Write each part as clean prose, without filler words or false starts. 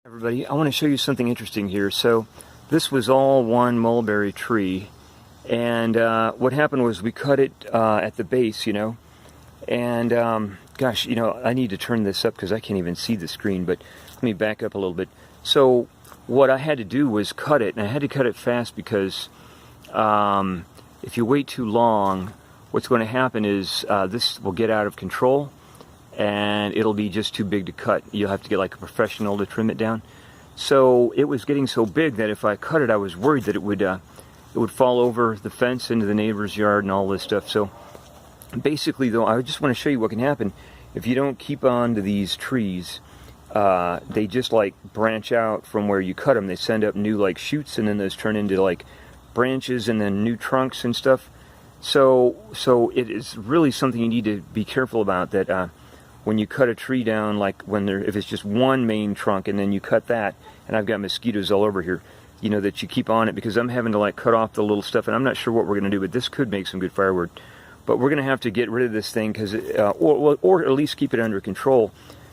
Everybody, I want to show you something interesting here. So this was all one mulberry tree, and what happened was we cut it at the base, and gosh, I need to turn this up because I can't even see the screen, but let me back up a little bit. So what I had to do was cut it, and I had to cut it fast because if you wait too long, what's going to happen is this will get out of control and it'll be just too big to cut. You'll have to get like a professional to trim it down. So it was getting so big that if I cut it, I was worried that it would fall over the fence into the neighbor's yard and all this stuff. So basically, though, I just want to show you what can happen if you don't keep on to these trees. They just like branch out from where you cut them. They send up new like shoots, and then those turn into like branches and then new trunks and stuff. So it is really something you need to be careful about, that when you cut a tree down, like if it's just one main trunk and then you cut that, and I've got mosquitoes all over here, that you keep on it, because I'm having to like cut off the little stuff, and I'm not sure what we're going to do, but this could make some good firewood. But we're going to have to get rid of this thing, because or at least keep it under control,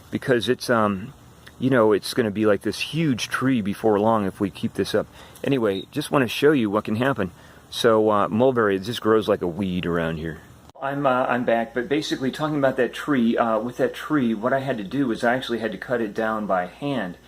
because it's it's going to be like this huge tree before long if we keep this up. Anyway, just want to show you what can happen. So mulberry, it just grows like a weed around here. I'm back, but basically talking about that tree. With that tree, what I had to do was I actually had to cut it down by hand,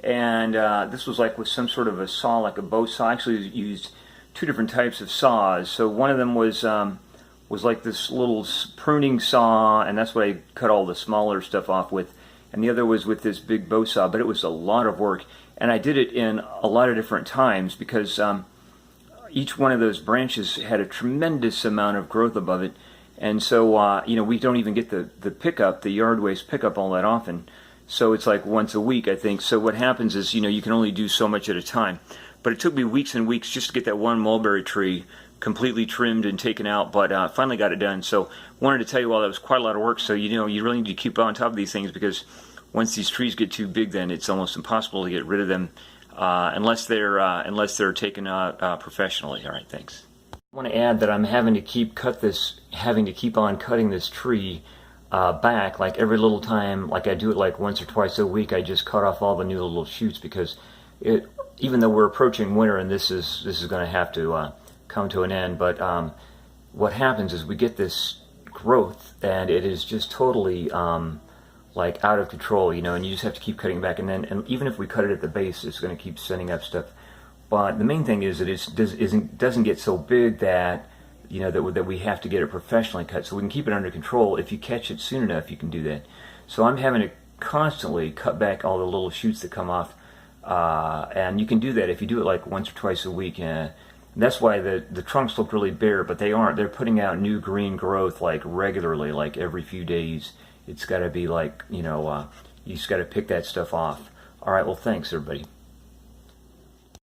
and this was like with some sort of a saw, like a bow saw. I actually used two different types of saws. So one of them was like this little pruning saw, and that's what I cut all the smaller stuff off with, and the other was with this big bow saw. But it was a lot of work, and I did it in a lot of different times, because each one of those branches had a tremendous amount of growth above it. And so, we don't even get the pickup, the yard waste pickup, all that often. So it's like once a week, I think. So what happens is, you can only do so much at a time. But it took me weeks and weeks just to get that one mulberry tree completely trimmed and taken out, but finally got it done. So wanted to tell you all that was quite a lot of work. So, you really need to keep on top of these things, because once these trees get too big, then it's almost impossible to get rid of them unless they're taken out professionally. All right, thanks. I want to add that I'm having to keep on cutting this tree back, like every little time. Like I do it like once or twice a week. I just cut off all the new little shoots, because even though we're approaching winter and this is going to have to come to an end, but what happens is we get this growth, and it is just totally like out of control, and you just have to keep cutting back, and even if we cut it at the base, it's going to keep sending up stuff. But the main thing is that it doesn't get so big that that we have to get it professionally cut. So we can keep it under control. If you catch it soon enough, you can do that. So I'm having to constantly cut back all the little shoots that come off, and you can do that if you do it like once or twice a week. That's why the trunks look really bare, but they aren't. They're putting out new green growth like regularly, like every few days. It's got to be like you just got to pick that stuff off. All right. Well, thanks everybody.